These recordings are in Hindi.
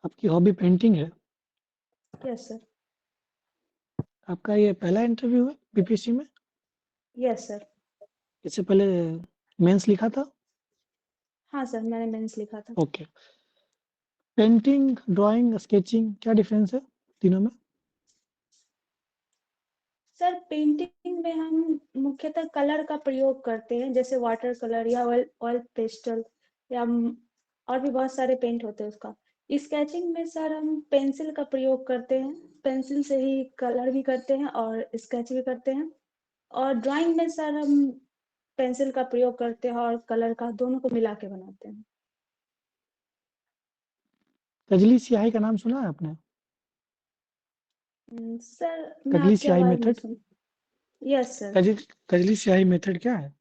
आपकी हॉबी पेंटिंग है? Yes sir. आपका ये पहला इंटरव्यू है बीपीएससी में? Yes sir. इससे पहले मेंस लिखा था? हाँ सर, मैंने मेंस लिखा था। ओके। पेंटिंग, ड्राइंग, स्केचिंग क्या डिफरेंस है तीनों में? सर पेंटिंग में हम मुख्यतः कलर का प्रयोग करते हैं, जैसे वाटर कलर या ऑयल ऑयल पेस्टल या और भी बहुत सारे पेंट होते हैं उसका। स्केचिंग में सर हम पेंसिल का प्रयोग करते हैं, पेंसिल से ही कलर भी करते हैं और स्केच भी करते हैं। और ड्राइंग में सर हम पेंसिल का प्रयोग करते हैं और कलर का, दोनों को मिला के बनाते हैं। कजली स्याही का नाम सुना है आपने? सर मैं कजली आपकी स्याही आवाज नहीं मेथड। सुन। Yes sir. कजली स्याही मेथड क्या है?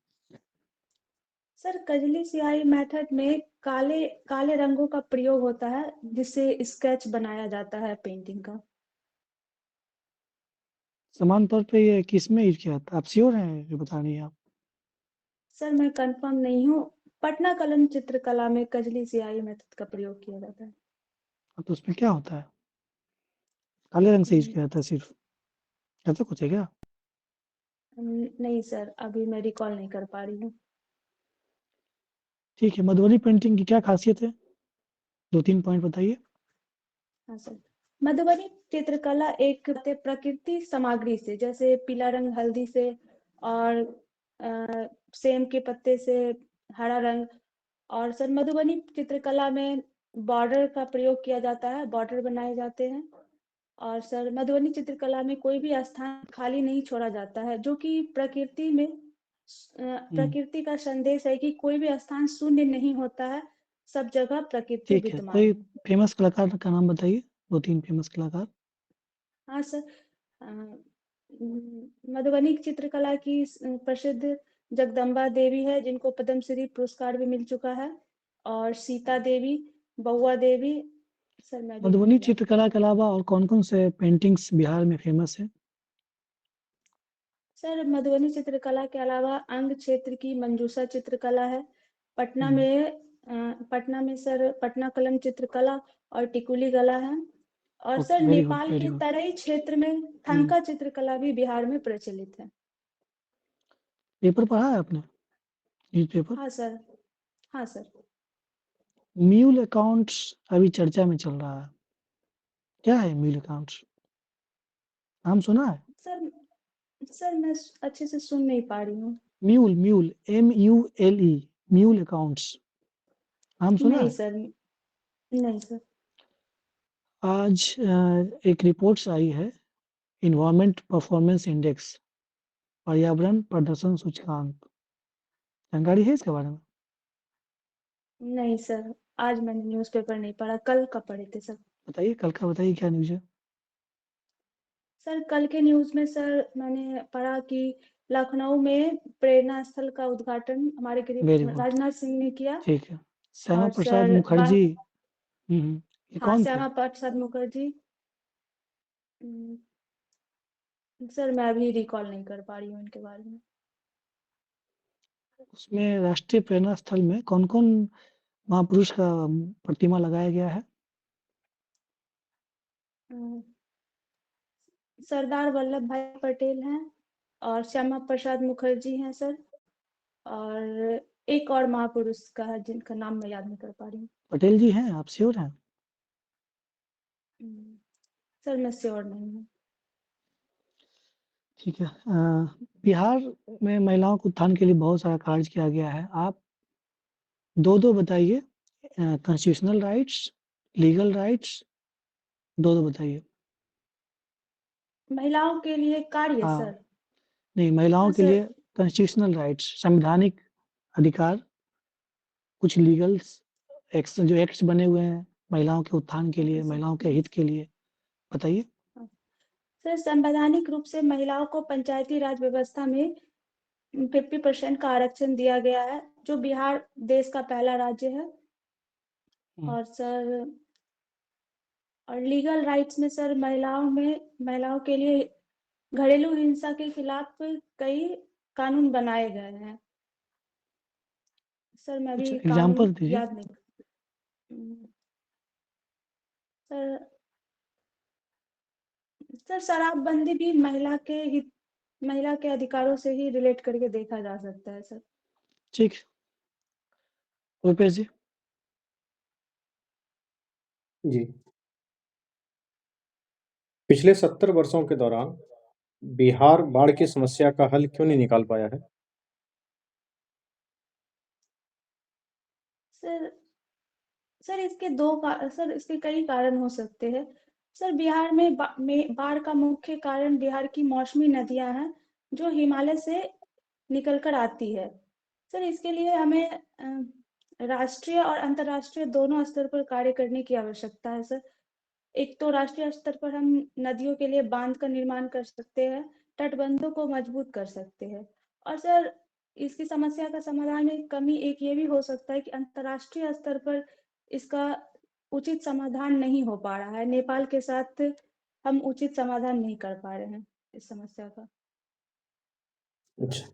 सर कजली स्याही मेथड में काले काले रंगों का प्रयोग होता है, जिससे स्केच बनाया जाता है पेंटिंग का। समान तौर पे ये किस में यूज किया जाता है? आप श्योर हैं ये बता रही हैं आप? सर मैं कंफर्म नहीं हूँ। पटना कलम चित्रकला में कजली स्याही मेथड का प्रयोग किया जाता है। तो उसमें क्या होता है? काले रंग से यूज हम्म, किया जाता है सिर्फ? ऐसा कुछ है क्या? नहीं सर, अभी मैं रिकॉल नहीं कर पा रही हूँ। ठीक है, मधुबनी पेंटिंग की क्या खासियत है? 2-3 पॉइंट बताइए। हाँ सर। मधुबनी चित्रकला एक प्रकृति सामग्री से, जैसे पीला रंग हल्दी से, और सेम के पत्ते से हरा रंग। और सर मधुबनी चित्रकला में बॉर्डर का प्रयोग किया जाता है, बॉर्डर बनाए जाते हैं। और सर मधुबनी चित्रकला में कोई भी स्थान खाली नहीं छोड़ा जाता है, जो कि प्रकृति में हुँ, प्रकृति का संदेश है कि कोई भी स्थान शून्य नहीं होता है, सब जगह प्रकृति ठीक है। विद्यमान कोई है। फेमस कलाकार का नाम बताइए, 2-3 फेमस कलाकार। हाँ सर। मधुबनी की चित्रकला की प्रसिद्ध जगदम्बा देवी है, जिनको पद्मश्री पुरस्कार भी मिल चुका है। और सीता देवी, बउआ देवी। सर मैं भी मधुबनी नहीं जानती चित्रकला हूँ। के अलावा और कौन-कौन से पेंटिंग्स बिहार में फेमस हैं? सर मधुबनी चित्रकला के अलावा अंग क्षेत्र की मंजूषा चित्रकला है। पटना हुँ, में पटना में सर पटना कलम चित्रकला और टिकुली कला है। और sir okay, very good, Nepal very के गुड। तराई क्षेत्र में हुँ, थंका चित्रकला भी बिहार में प्रचलित है। पेपर पढ़ा है आपने? न्यूज़पेपर? हाँ सर। हाँ सर। म्यूल अकाउंट्स अभी चर्चा में चल रहा है। क्या है म्यूल अकाउंट्स? नाम सुना है? सर सर मैं अच्छे से सुन नहीं पा रही हूँ। म्यूल MULE, म्यूल अकाउंट्स नाम सुना नहीं है? सर। नहीं सर। आज एक रिपोर्ट्स आई है, एनवायरनमेंट परफॉर्मेंस इंडेक्स, पर्यावरण प्रदर्शन सूचकांक। जानकारी है इसके बारे में? नहीं सर, आज मैंने न्यूज़पेपर नहीं पढ़ा, कल का पढ़े थे सर। बताइए, कल का बताइए क्या न्यूज़ है? सर कल के न्यूज़ में सर मैंने पढ़ा कि लखनऊ में प्रेरणा स्थल का उद्घाटन हमारे गृह वेरी गुड, राजनाथ सिंह ने किया। ठीक है। श्यामा और प्रसाद सर मुखर्जी। ये हाँ, कौन थे? श्यामा प्रसाद मुखर्जी। हम्म, सर मैं अभी रिकॉल नहीं कर पा रही हूँ इनके बारे में। उसमें राष्ट्रीय प्रेरणा स्थल में कौन-कौन महापुरुष का प्रतिमा लगाया गया है? अम, सरदार वल्लभ भाई पटेल हैं, और श्यामा प्रसाद मुखर्जी हैं सर। और एक और महापुरुष का है, जिनका नाम मैं याद नहीं कर पा रही हूँ। पटेल जी हैं, आप श्योर हैं? हम्म, सर मैं श्योर नहीं हूँ। ठीक है। बिहार में महिलाओं के उत्थान के लिए बहुत सारा कार्य किया गया है। आप 2-2 बताइए। कॉन्स्टिट्यूशनल राइट्स, लीगल राइट्स, 2-2 बताइए। महिलाओं के लिए कार्य हाँ, सर। नहीं, महिलाओं हाँ के लिए सर। कॉन्स्टिट्यूशनल राइट्स, संवैधानिक अधिकार, कुछ लीगल्स एक्ट्स जो एक्ट्स बने हुए हैं महिलाओं के उत्थान के लिए, सर महिलाओं के हित के लिए, बताइए। सर संवैधानिक रूप से महिलाओं को पंचायती राज व्यवस्था में 50% का आरक्षण दिया गया है, जो बिहार देश का पहला राज्य है। हुँ, और सर और लीगल राइट्स में सर महिलाओं के लिए घरेलू हिंसा के खिलाफ कई कानून बनाए गए हैं। सर मैं कुछ अभी कानून एग्ज़ाम्पल दीजिए। याद नहीं। सर सर शराबबंदी भी महिला के अधिकारों से ही रिलेट करके देखा जा सकता है सर। ठीक। रुपेश जी। जी। पिछले 70 वर्षों के दौरान बिहार बाढ़ की समस्या का हल क्यों नहीं निकाल पाया है? सर सर इसके कई कारण हो सकते हैं। सर बिहार में बाढ़ का मुख्य कारण बिहार की मौसमी नदियां हैं जो हिमालय से निकल कर आती है। सर इसके लिए हमें राष्ट्रीय और अंतर्राष्ट्रीय दोनों स्तर पर कार्य करने की आवश्यकता है सर। एक तो राष्ट्रीय स्तर पर हम नदियों के लिए बांध का निर्माण कर सकते हैं, तटबंधों को मजबूत कर सकते हैं। और सर इसकी समस्या का समाधान में कमी एक ये भी हो सकता है कि अंतर्राष्ट्रीय स्तर पर इसका उचित समाधान नहीं हो पा रहा है। नेपाल के साथ हम उचित समाधान नहीं कर पा रहे हैं इस समस्या का। अच्छा,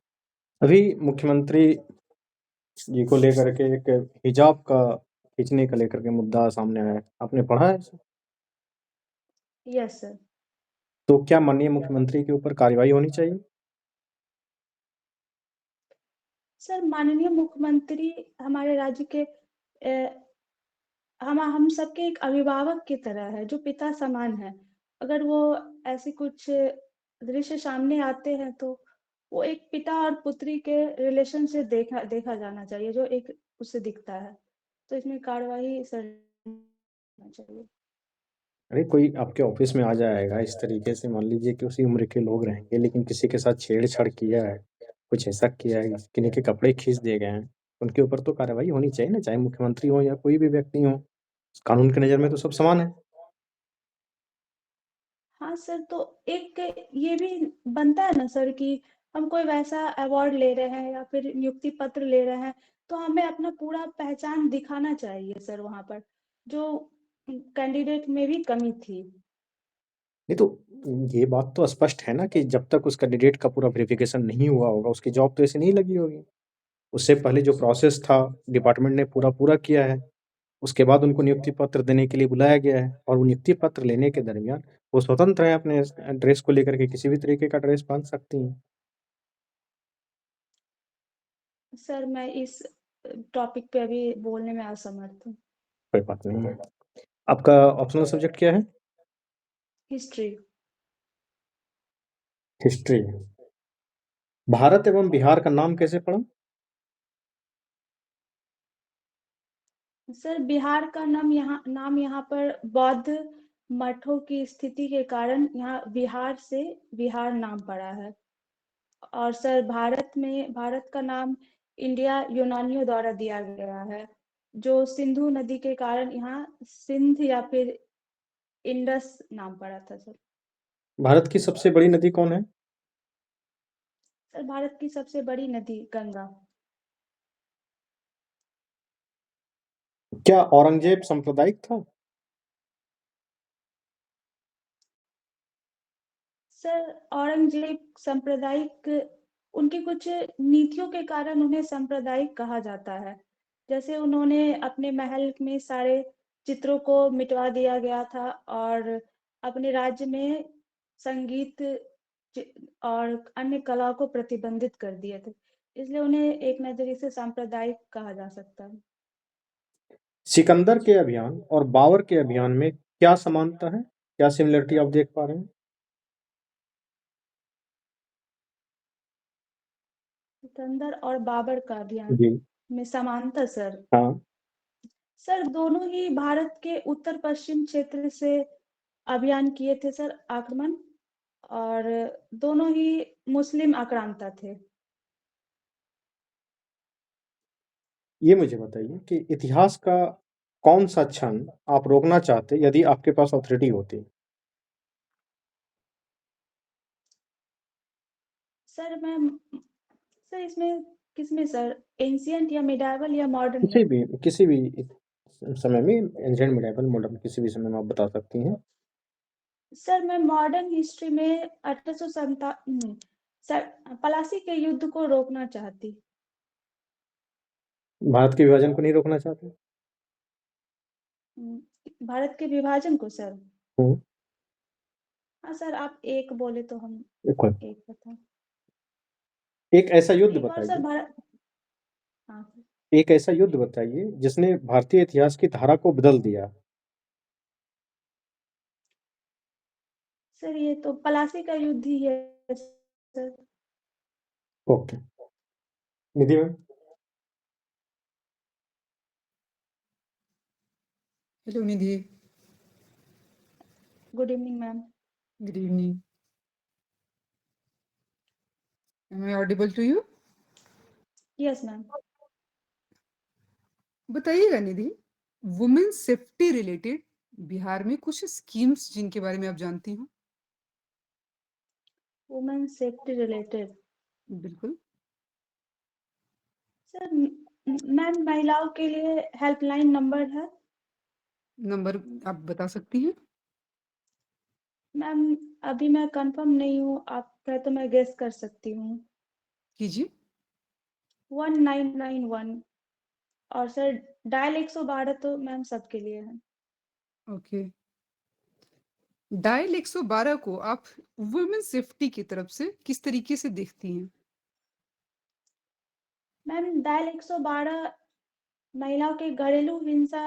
अभी मुख्यमंत्री जी को लेकर के एक हिजाब का खींचने का लेकर के मुद्दा सामने आया है, आपने पढ़ा है इसे? Yes sir. तो क्या माननीय मुख्यमंत्री के ऊपर कार्रवाई होनी चाहिए? सर माननीय मुख्यमंत्री हमारे राज्य के हम सबके एक अभिभावक की तरह है, जो पिता समान है। अगर वो ऐसे कुछ दृश्य सामने आते हैं तो वो एक पिता और पुत्री के रिलेशन से देखा जाना चाहिए, जो एक उससे दिखता है। तो इसमें कार्रवाई सर होना चाहिए। अरे कोई आपके ऑफिस में आ जाएगा इस तरीके से, मान लीजिए कि उसी उम्र के लोग रहेंगे लेकिन किसी के साथ छेड़छाड़ किया है, कुछ ऐसा किया है, किन्हीं के कपड़े खींच दिए गए हैं, उनके ऊपर तो कार्रवाई होनी चाहिए ना, चाहे मुख्यमंत्री हो या कोई भी व्यक्ति हो। कानून की नज़र में तो सब समान है। हाँ सर, तो एक ये भी बनता है ना सर कि हम कोई वैसा अवार्ड ले रहे हैं या फिर नियुक्ति पत्र ले रहे हैं, तो हमें अपना पूरा पहचान दिखाना चाहिए सर वहां पर, जो कैंडिडेट में भी कमी थी। नहीं तो ये बात तो स्पष्ट है ना कि जब तक उस कैंडिडेट का पूरा वेरिफिकेशन नहीं हुआ होगा, उसकी जॉब तो ऐसे नहीं लगी होगी। उससे पहले जो प्रोसेस था, डिपार्टमेंट ने पूरा किया है। उसके बाद उनको नियुक्ति पत्र देने के लिए बुलाया गया है और वो नियुक्ति पत्र लेने के दरमियान वो स्वतंत्र है अपने ड्रेस को लेकर के, किसी भी तरीके का ड्रेस पहन सकती हैं। सर मैं इस टॉपिक पे अभी बोलने में असमर्थ हूँ। कोई बात नहीं है। आपका ऑप्शनल सब्जेक्ट क्या है? हिस्ट्री। हिस्ट्री। भारत एवं बिहार का नाम कैसे पड़ा? सर बिहार का नाम यहाँ पर बौद्ध मठों की स्थिति के कारण यहाँ बिहार से बिहार नाम पड़ा है। और सर भारत का नाम इंडिया यूनानियों द्वारा दिया गया है, जो सिंधु नदी के कारण यहाँ सिंध या फिर इंडस नाम पड़ा था सर। भारत की सबसे बड़ी नदी कौन है? सर भारत की सबसे बड़ी नदी गंगा। क्या औरंगजेब सांप्रदायिक था? सर औरंगजेब सांप्रदायिक, उनकी कुछ नीतियों के कारण उन्हें सांप्रदायिक कहा जाता है। जैसे उन्होंने अपने महल में सारे चित्रों को मिटवा दिया गया था और अपने राज्य में संगीत और अन्य कला को प्रतिबंधित कर दिए थे, इसलिए उन्हें एक नजरिए से सांप्रदायिक कहा जा सकता है। सिकंदर के अभियान और बाबर के अभियान में क्या समानता है, क्या सिमिलरिटी आप देख पा रहे हैं? सिकंदर और बाबर का अभियान जी में समानता सर, हाँ। सर दोनों ही भारत के उत्तर पश्चिम क्षेत्र से अभियान किए थे सर, आक्रमण, और दोनों ही मुस्लिम आक्रांता थे। ये मुझे बताइए कि इतिहास का कौन सा क्षण आप रोकना चाहते यदि आपके पास अथॉरिटी होती? सर मैं सर इसमें किसमें सर, एंशियंट या मिडाइवल या मॉडर्न में? किसी भी समय में, एंशिएंट, मिडाइवल, मॉडर्न, किसी भी समय में आप बता सकती हैं। सर मैं मॉडर्न हिस्ट्री में 1857 पलासी के युद्ध को रोकना चाहती। भारत के विभाजन को नहीं रोकना चाहते? भारत के विभाजन को सर? हम्म, हाँ सर, आप एक बोले तो हम देखो, एक बता। एक ऐसा युद्ध एक और सर बताइए, भारत, हाँ सर। एक ऐसा युद्ध बताइए जिसने भारतीय इतिहास की धारा को बदल दिया। सर ये तो पलासी का युद्ध ही है sir. Okay, Nidhi ma'am. Hello Nidhi. Good evening ma'am. Good evening. Am I audible to you? Yes ma'am. बताइएगा निधि, वुमेन सेफ्टी रिलेटेड बिहार में कुछ स्कीम्स जिनके बारे में आप जानती हो। वुमेन सेफ्टी रिलेटेड बिल्कुल। सर, मैम महिलाओं के लिए हेल्पलाइन नंबर है। नंबर आप बता सकती हैं? मैम अभी मैं कंफर्म नहीं हूँ, आप कहे तो मैं गेस कर सकती हूँ। कीजिए। 1991। और सर डायल 112 तो मैम सबके लिए है। ओके। डायल 112 को आप वुमेन सेफ्टी की तरफ से किस तरीके से देखती हैं? मैम डायल 112 महिलाओं के घरेलू हिंसा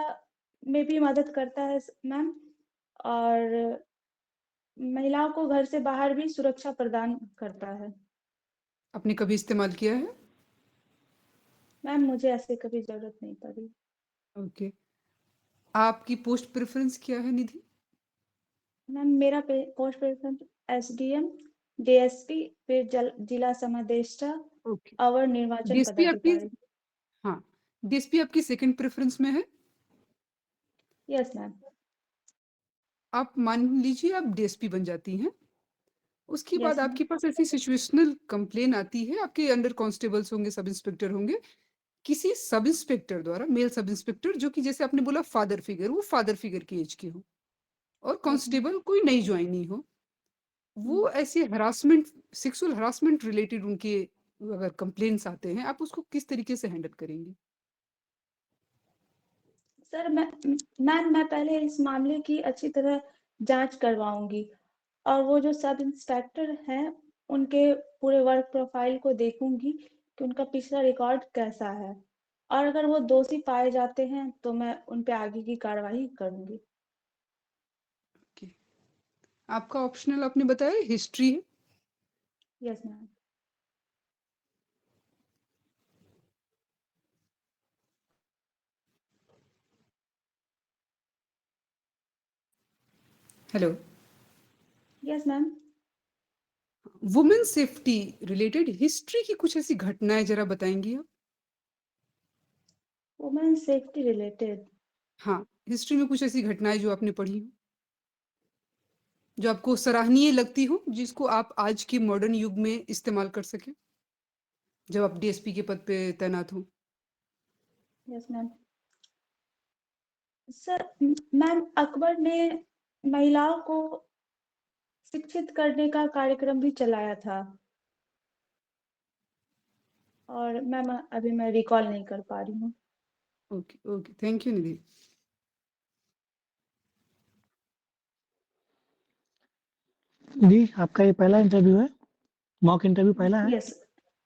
में भी मदद करता है मैम, और महिलाओं को घर से बाहर भी सुरक्षा प्रदान करता है। आपने कभी इस्तेमाल किया है? मैम मुझे ऐसे कभी जरूरत नहीं पड़ी। ओके। आपकी पोस्ट प्रेफरेंस क्या है निधि? मैम मेरा पोस्ट प्रेफरेंस एसडीएम, डीएसपी, फिर जिला समादेष्टा, ओके। अवर निर्वाचन डीएसपी आपकी, पदाधिकारी। हाँ, डीएसपी आपकी सेकंड प्रेफरेंस में है। Yes ma'am. आप मान लीजिए आप डीएसपी बन जाती हैं, उसके बाद यस मैम। आपके पास ऐसी सिचुएशनल कंप्लेन आती है, आपके अंडर कांस्टेबल्स होंगे, सब इंस्पेक्टर होंगे, किसी सब इंस्पेक्टर द्वारा, मेल सब इंस्पेक्टर जो कि जैसे आपने बोला फादर फिगर, वो फादर फिगर की एज के हो, और यस मैम। कांस्टेबल कोई नई ज्वाइनी हो, वो ऐसे हरासमेंट, सेक्सुअल हरासमेंट रिलेटेड उनके अगर कंप्लेन्स आते हैं, आप उसको किस तरीके से हैंडल करेंगे? सर मैं पहले इस मामले की अच्छी तरह जांच करवाऊंगी, और वो जो सब इंस्पेक्टर हैं उनके पूरे वर्क प्रोफाइल को देखूंगी कि उनका पिछला रिकॉर्ड कैसा है, और अगर वो दोषी पाए जाते हैं तो मैं उन पे आगे की कार्रवाई करूंगी। Okay. आपका ऑप्शनल आपने बताया हिस्ट्री है। Yes ma'am. Hello. Yes ma'am. Women safety related history की कुछ ऐसी घटनाएं जरा बताएंगी आप? वुमेन सेफ्टी रिलेटेड हाँ, हिस्ट्री में कुछ ऐसी घटनाएं जो आपने पढ़ी हो, जो आपको सराहनीय लगती हो, जिसको आप आज के मॉडर्न युग में इस्तेमाल कर सकें, जब आप डीएसपी के पद पे तैनात हो। Yes ma'am. Sir ma'am Akbar ने महिलाओं को शिक्षित करने का कार्यक्रम भी चलाया था, और मैम अभी मैं रिकॉल नहीं कर पा रही हूँ। ओके ओके, थैंक यू निधि। जी, आपका ये पहला इंटरव्यू है? मॉक इंटरव्यू पहला है? यस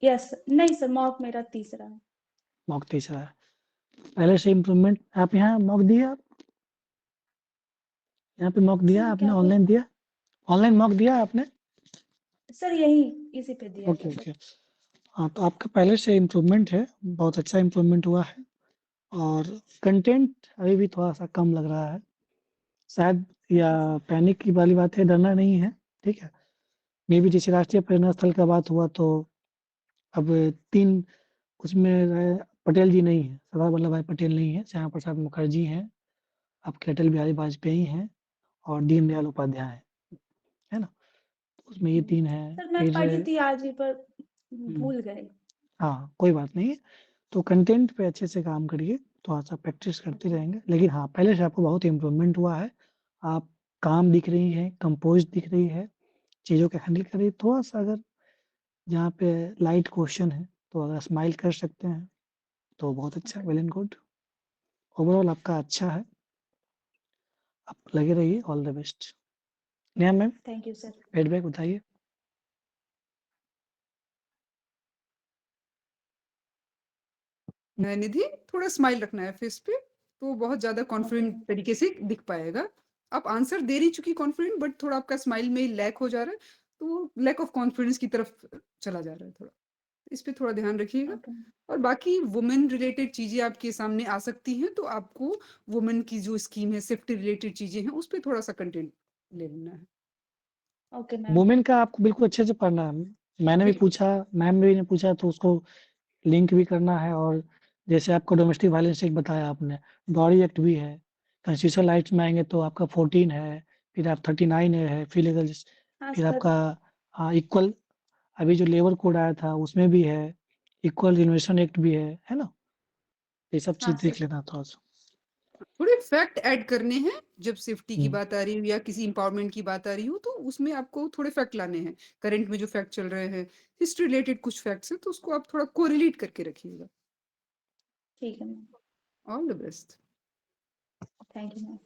यस, नहीं सर, मॉक मेरा तीसरा है। मॉक तीसरा है। पहले से इम्प्रूवमेंट आप यहाँ मॉक दिए आप? यहाँ पे मॉक दिया सर आपने? क्या बोल, ऑनलाइन दिया? ऑनलाइन मॉक दिया आपने? सर यही इसी पे दिया ओके था सर। ओके। हाँ, तो आपका पहले से इम्प्रूवमेंट है, बहुत अच्छा इम्प्रूवमेंट हुआ है। और कंटेंट अभी भी थोड़ा-सा कम लग रहा है, शायद, या पैनिक की वाली बात है, डरना नहीं है, ठीक है? मे बी जैसे राष्ट्रीय प्रेरणा स्थल का बात हुआ तो अब 3 उसमें पटेल जी नहीं हैं, सरदार वल्लभ भाई पटेल नहीं हैं, श्यामा प्रसाद मुखर्जी हैं, आपके अटल बिहारी वाजपेयी हैं और दीनदयाल उपाध्याय हैं, है ना? तो उसमें ये 3 हैं, सर मैं फिर पढ़ी थी आज ही पर हुँ, भूल गए। हाँ, कोई बात नहीं है। तो कंटेंट पे अच्छे से काम करिए, थोड़ा-सा प्रैक्टिस करते रहेंगे, लेकिन हाँ, पहले से आपको बहुत इम्प्रूवमेंट हुआ है। आप काम दिख रही हैं, कंपोज़्ड दिख रही है, चीज़ों को हैंडल कर रही है। थोड़ा-सा अगर जहाँ पे लाइट क्वेश्चन है, तो अगर स्माइल कर सकते हैं, तो बहुत अच्छा, वेल एंड गुड। ओवरऑल आपका अच्छा है। आप लगे रहिए, all the best. Neha ma'am, thank you sir. Feedback बताइए। निधि, थोड़ा स्माइल रखना है फेस पे, तो बहुत ज़्यादा कॉन्फिडेंट तरीके से दिख पाएगा। आप आंसर दे रही चूँकि कॉन्फिडेंट, बट थोड़ा आपका स्माइल में लैक हो जा रहा है, तो लैक ऑफ कॉन्फिडेंस की तरफ चला जा रहा है थोड़ा। इस पे थोड़ा ध्यान रखिएगा। ओके। और बाकी वुमेन रिलेटेड चीज़ें आपके सामने आ सकती हैं, तो आपको वुमेन की जो स्कीम है, सेफ्टी रिलेटेड चीज़ें हैं, उस पे थोड़ा-सा कंटेंट ले लेना है। Okay ma'am. वुमेन का आपको बिल्कुल अच्छे से पढ़ना है। मैंने भी बिल्कुल। पूछा, मैम भी ने पूछा, तो उसको लिंक भी करना है। और जैसे आपको डोमेस्टिक वायलेंस एक्ट बताया आपने, डॉरी एक्ट भी है। कॉन्स्टिट्यूशनल राइट्स में आएँगे तो आपका 14 है, फिर आप 39 है, हाँ फिर सर। आपका इक्वल, अभी जो लेबर कोड आया था उसमें भी है, इक्वल इन्वेस्टमेंट एक्ट भी है ना? ये सब हाँ चीज़ देख सर। लेना थोड़ा-सा। थोड़े फैक्ट ऐड करने हैं, जब सेफ्टी की हुँ। बात आ रही हो या किसी एम्पावरमेंट की बात आ रही हो, तो उसमें आपको थोड़े फैक्ट लाने हैं। करंट में जो फैक्ट चल रहे हैं, हिस्ट्री रिलेटेड कुछ फैक्ट्स हैं, तो उसको आप थोड़ा कोरिलेट करके रखिएगा। ठीक है ma'am. All the best. Thank you ma'am.